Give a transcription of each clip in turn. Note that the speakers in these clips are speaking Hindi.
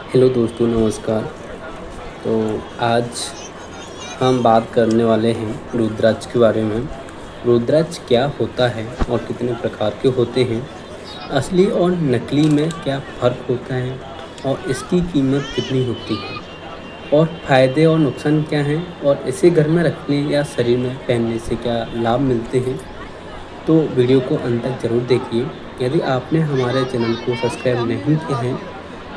हेलो दोस्तों, नमस्कार। तो आज हम बात करने वाले हैं रुद्राक्ष के बारे में। रुद्राक्ष क्या होता है और कितने प्रकार के होते हैं, असली और नकली में क्या फ़र्क होता है और इसकी कीमत कितनी होती है और फ़ायदे और नुकसान क्या हैं और इसे घर में रखने या शरीर में पहनने से क्या लाभ मिलते हैं। तो वीडियो को अंत तक ज़रूर देखिए। यदि आपने हमारे चैनल को सब्सक्राइब नहीं किया है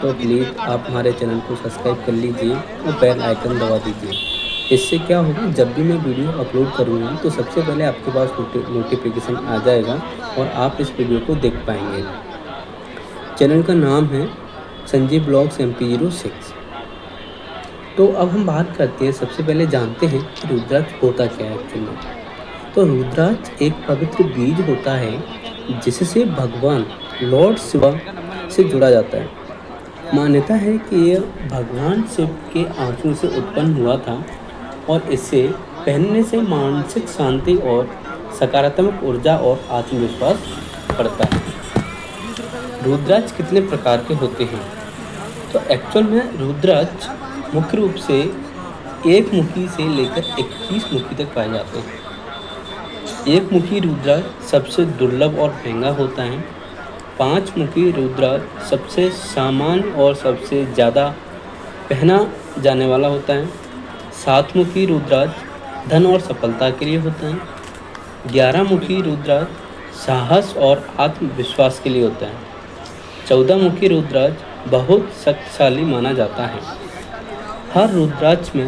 तो प्लीज़ आप हमारे चैनल को सब्सक्राइब कर लीजिए और बेल आइकन दबा दीजिए। इससे क्या होगा, जब भी मैं वीडियो अपलोड करूँगा तो सबसे पहले आपके पास नोटिफिकेशन आ जाएगा और आप इस वीडियो को देख पाएंगे। चैनल का नाम है संजय ब्लॉग्स MP06। तो अब हम बात करते हैं, सबसे पहले जानते हैं कि रुद्राक्ष होता क्या है एक्चुअली। तो रुद्राक्ष एक पवित्र बीज होता है जिससे भगवान लॉर्ड शिवा से जुड़ा जाता है। मान्यता है कि यह भगवान शिव के आंसू से उत्पन्न हुआ था और इसे पहनने से मानसिक शांति और सकारात्मक ऊर्जा और आत्मविश्वास बढ़ता है। रुद्राक्ष कितने प्रकार के होते हैं? तो एक्चुअल में रुद्राक्ष मुख्य रूप से एक मुखी से लेकर 21 मुखी तक पाए जाते हैं। एक मुखी रुद्राक्ष सबसे दुर्लभ और महंगा होता है। 5 मुखी रुद्राक्ष सबसे सामान्य और सबसे ज़्यादा पहना जाने वाला होता है। 7 मुखी रुद्राक्ष धन और सफलता के लिए होता है। 11 मुखी रुद्राक्ष साहस और आत्मविश्वास के लिए होता है। 14 मुखी रुद्राक्ष बहुत शक्तिशाली माना जाता है। हर रुद्राक्ष में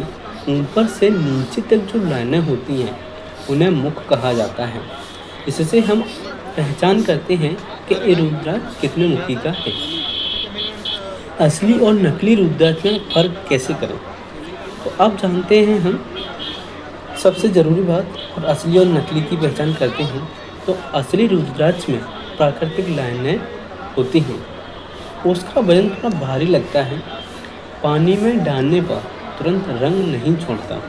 ऊपर से नीचे तक जो लाइनें होती हैं उन्हें मुख कहा जाता है। इससे हम पहचान करते हैं कि ये रुद्राक्ष कितने मुखी का है। असली और नकली रुद्राक्ष में फ़र्क कैसे करें, तो अब जानते हैं हम सबसे ज़रूरी बात। और असली और नकली की पहचान करते हैं तो असली रुद्राक्ष में प्राकृतिक लाइनें होती हैं। उसका वजन थोड़ा भारी लगता है, पानी में डालने पर तुरंत रंग नहीं छोड़ता,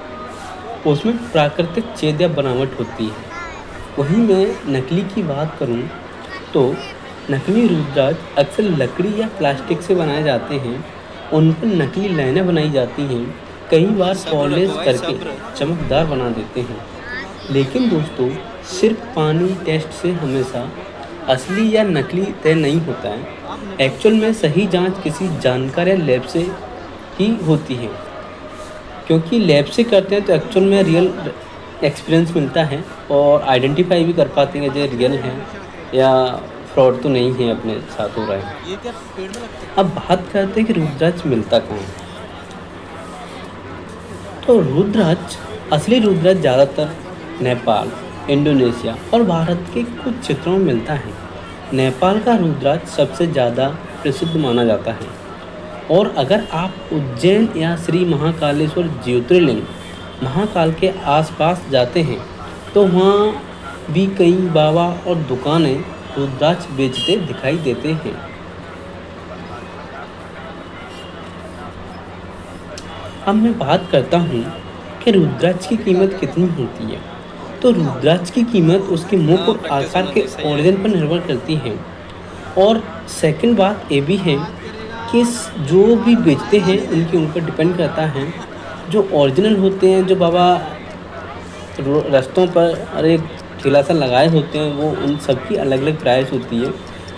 उसमें प्राकृतिक छेद या बनावट होती है। वहीं मैं नकली की बात करूं तो नकली रुद्राक्ष अक्सर लकड़ी या प्लास्टिक से बनाए जाते हैं। उन पर नकली लाइनें बनाई जाती हैं, कई बार पॉलिश करके चमकदार बना देते हैं। लेकिन दोस्तों, सिर्फ पानी टेस्ट से हमेशा असली या नकली तय नहीं होता है। एक्चुअल में सही जांच किसी जानकार या लैब से ही होती है, क्योंकि लैब से करते हैं तो एक्चुअल में रियल एक्सपीरियंस मिलता है और आइडेंटिफाई भी कर पाते हैं जो रियल है या फ्रॉड तो नहीं है अपने साथ हो रहा है। अब बात करते हैं कि रुद्राक्ष मिलता कहाँ है। तो रुद्राक्ष, असली रुद्राक्ष ज़्यादातर नेपाल, इंडोनेशिया और भारत के कुछ क्षेत्रों में मिलता है। नेपाल का रुद्राक्ष सबसे ज़्यादा प्रसिद्ध माना जाता है। और अगर आप उज्जैन या श्री महाकालेश्वर ज्योतिर्लिंग महाकाल के आसपास जाते हैं तो वहाँ भी कई बाबा और दुकानें रुद्राक्ष बेचते दिखाई देते हैं। अब मैं बात करता हूँ कि रुद्राक्ष की कीमत कितनी होती है। तो रुद्राक्ष की कीमत उसके मुख और आकार के ओरिजिन पर निर्भर करती है। और सेकंड बात ये भी है कि जो भी बेचते हैं उनके ऊपर डिपेंड करता है। जो ओरिजिनल होते हैं, जो बाबा रास्तों पर अरे ठेला सा लगाए होते हैं, वो उन सब की अलग अलग प्राइस होती है।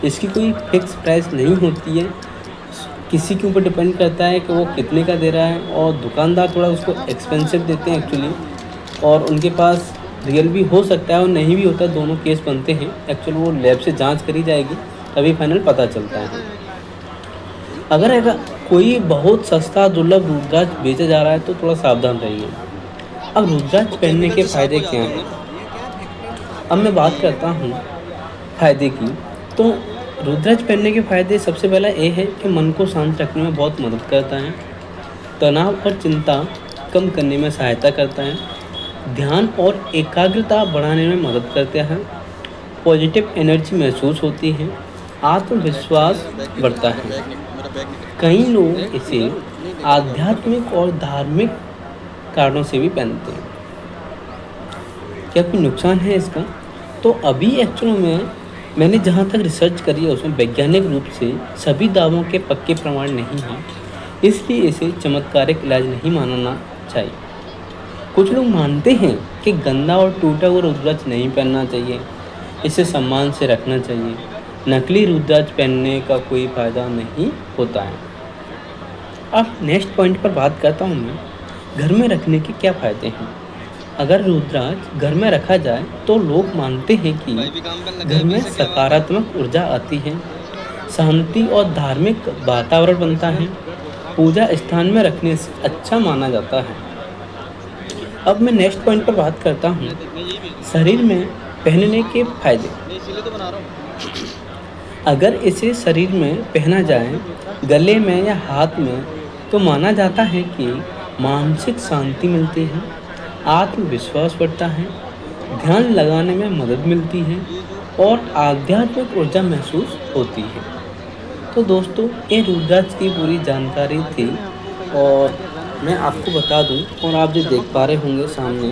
इसकी कोई फिक्स प्राइस नहीं होती है, किसी के ऊपर डिपेंड करता है कि वो कितने का दे रहा है। और दुकानदार थोड़ा उसको एक्सपेंसिव देते हैं एक्चुअली, और उनके पास रियल भी हो सकता है और नहीं भी होता, दोनों केस बनते हैं। एक्चुअली वो लैब से जांच करी जाएगी तभी फाइनल पता चलता है। अगर कोई बहुत सस्ता दुर्लभ रुद्राक्ष बेचा जा रहा है तो थोड़ा सावधान रहिए। अब रुद्राक्ष पहनने के फ़ायदे क्या हैं? अब मैं बात करता हूँ फ़ायदे की। तो रुद्राक्ष पहनने के फ़ायदे, सबसे पहला ये है कि मन को शांत रखने में बहुत मदद करता है, तनाव और चिंता कम करने में सहायता करता है, ध्यान और एकाग्रता बढ़ाने में मदद करता है, पॉजिटिव एनर्जी महसूस होती है, आत्मविश्वास बढ़ता है। कई लोग इसे आध्यात्मिक और धार्मिक कारणों से भी पहनते हैं। क्या कोई नुकसान है इसका? तो अभी एक्चुअल में मैंने जहाँ तक रिसर्च करी है उसमें वैज्ञानिक रूप से सभी दावों के पक्के प्रमाण नहीं हैं। इसलिए इसे चमत्कारिक इलाज नहीं मानना चाहिए। कुछ लोग मानते हैं कि गंदा और टूटा हुआ रुद्राक्ष नहीं पहनना चाहिए, इसे सम्मान से रखना चाहिए। नकली रुद्राक्ष पहनने का कोई फ़ायदा नहीं होता है। अब नेक्स्ट पॉइंट पर बात करता हूँ मैं, घर में रखने के क्या फ़ायदे हैं। अगर रुद्राक्ष घर में रखा जाए तो लोग मानते हैं कि घर में सकारात्मक ऊर्जा आती है, शांति और धार्मिक वातावरण बनता है। पूजा स्थान में रखने से अच्छा माना जाता है। अब मैं नेक्स्ट पॉइंट पर बात करता हूँ, शरीर में पहनने के फायदे। अगर इसे शरीर में पहना जाए, गले में या हाथ में, तो माना जाता है कि मानसिक शांति मिलती है, आत्मविश्वास बढ़ता है, ध्यान लगाने में मदद मिलती है और आध्यात्मिक ऊर्जा महसूस होती है। तो दोस्तों, ये रुद्राक्ष की पूरी जानकारी थी और मैं आपको बता दूं, और आप जो देख पा रहे होंगे सामने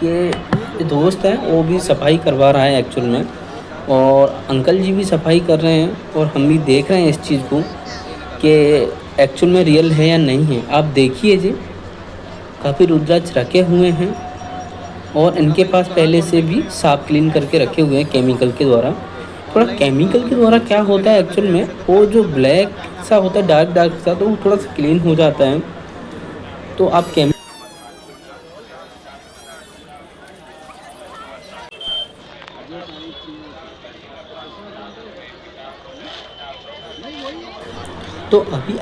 कि दोस्त है वो भी सफाई करवा रहा है एक्चुअल में, और अंकल जी भी सफाई कर रहे हैं और हम भी देख रहे हैं इस चीज़ को कि एक्चुअल में रियल है या नहीं है। आप देखिए जी, काफ़ी रुद्राक्ष रखे हुए हैं और इनके पास पहले से भी साफ क्लीन करके रखे हुए हैं केमिकल के द्वारा। थोड़ा केमिकल के द्वारा क्या होता है एक्चुअल में, वो जो ब्लैक सा होता है, डार्क डार्क सा, तो वो थोड़ा सा क्लीन हो जाता है। तो आप तो अभी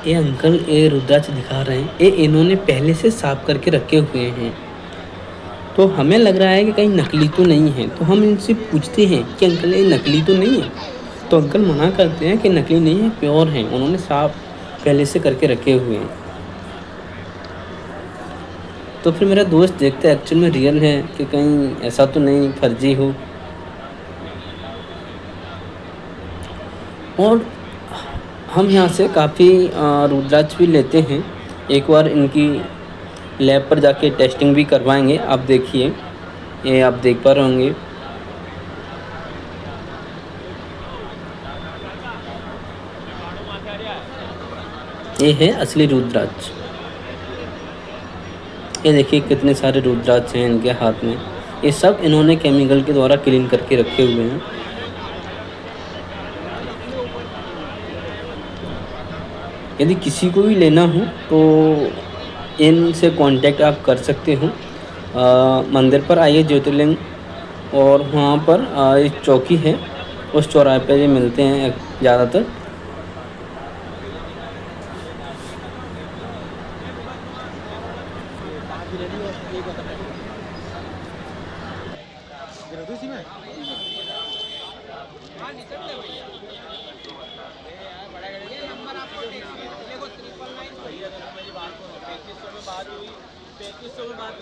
ये अंकल ये रुद्राक्ष दिखा रहे हैं, ये इन्होंने पहले से साफ करके रखे हुए हैं। तो हमें लग रहा है कि कहीं नकली तो नहीं है, तो हम इनसे पूछते हैं कि अंकल ये नकली तो नहीं है। तो अंकल मना करते हैं कि नकली नहीं है, प्योर हैं, उन्होंने साफ पहले से करके रखे हुए हैं। तो फिर मेरा दोस्त देखता है एक्चुअल में रियल है कि कहीं ऐसा तो नहीं फर्जी हो। और हम यहाँ से काफ़ी रुद्राक्ष भी लेते हैं। एक बार इनकी लैब पर जाके टेस्टिंग भी करवाएंगे। आप देखिए, ये आप देख पा रहे होंगे, ये है असली रुद्राक्ष। ये देखिए कितने सारे रुद्राक्ष हैं इनके हाथ में। ये सब इन्होंने केमिकल के द्वारा क्लीन करके रखे हुए हैं। यदि किसी को भी लेना हो तो इनसे कांटेक्ट आप कर सकते हो। मंदिर पर आइए ज्योतिर्लिंग, और वहाँ पर एक चौकी है, उस चौराहे पे ये मिलते हैं ज़्यादातर।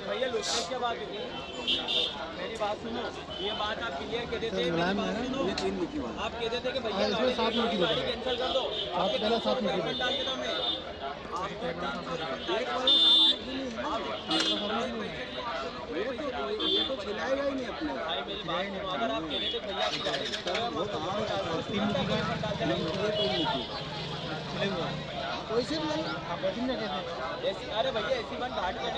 भैया लोकेश क्या बात हुई? मेरी बात सुनो, ये बात आप क्लियर कह देते हैं, मेरी बात सुनो, आप कह देते कि भैया गाड़ी कैंसिल कर दो, आपके तरफ साथ में डाल देता मैं ये तो खिलाएगा ही नहीं अपने भाई। मेरी बात सुनो, अगर आप कह देते भैया आपकी गाड़ी वैसे भी नहीं आप बैटिंग में कहते हैं। अरे भैया ऐसी बात घाट का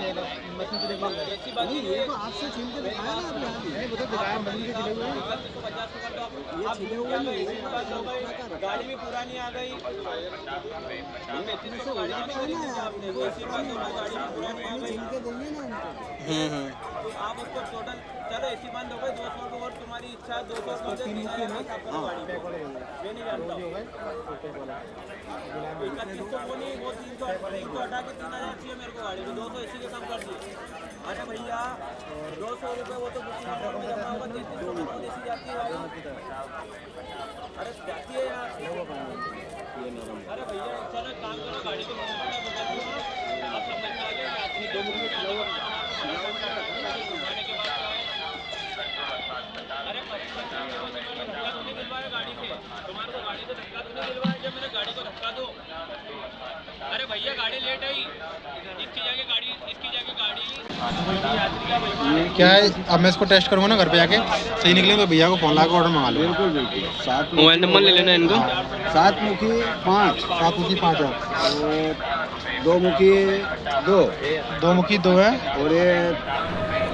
मशीन के देखो, ऐसी बात नहीं है। तो आपसे छीन के दिखाया ना अभी हाल नहीं, वो तो दिखाया मशीन के छिले हुए हैं। 50 का तो आप छिले हुए नहीं, ऐसी बात हो गई, गाड़ी भी पुरानी आ गई। 3500 गाड़ी भी पुरानी है आपने, ऐसी बात हो गई, गाड़ी भी पुरानी आ गई, छीन के देंगे ना उनको। तो आप उसको टोटल चलो ऐसी बात हो गई 200 को, और तुम्हारी इच्छा 200 को दे देना है ना सब गाड़ी मैं नहीं जानता हूं। 3100 वो नहीं, वो 300 हटा के 3000 चाहिए मेरे को गाड़ी में, 200 इसी के कम कर दिए। अरे भैया 200 रुपये वो तो बुकिंग नंबर में जमा होगा, 3300 में कौन ऐसी जाती है गाड़ी? अरे जाती है यार। अरे भैया चलो एक काम करो, गाड़ी को आप समझ में आ गए, 2 मिनट घुमाने के बाद अरे धक्का तो नहीं दिलवाया गाड़ी से, तुम्हारे को गाड़ी से धक्का तो नहीं दिलवाया जब मैंने गाड़ी को धक्का दो। अरे भैया गाड़ी लेट आई, इसकी जगह गाड़ी क्या है, अब मैं इसको टेस्ट करूँगा ना घर पे जाके, सही निकले तो भैया को फ़ोन लगा के ऑर्डर मंगा लो। बिल्कुल बिल्कुल। सात मोबाइल नंबर ले लेना इनका। सात मुखी 5 7 मुखी 5 है, और 2 मुखी 2 2 मुखी 2 है, और ये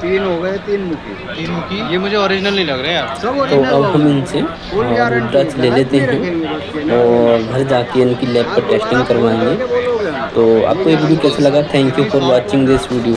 3 हो गए, 3 मुखी। 3 मुखी। ये मुझे ओरिजिनल नहीं लग रहा यार। सब तो original अब हम होगा। इनसे Full guarantee, रुद्राक्ष ले लेते गारंटी हैं रखेंगे बस के ना। और घर जाके इनकी लैब आप पर दोबारा टेस्टिंग फोन करवाएंगे। करके बोलोगे हम। तो आपको ये वीडियो कैसा लगा? Thank you for watching this video.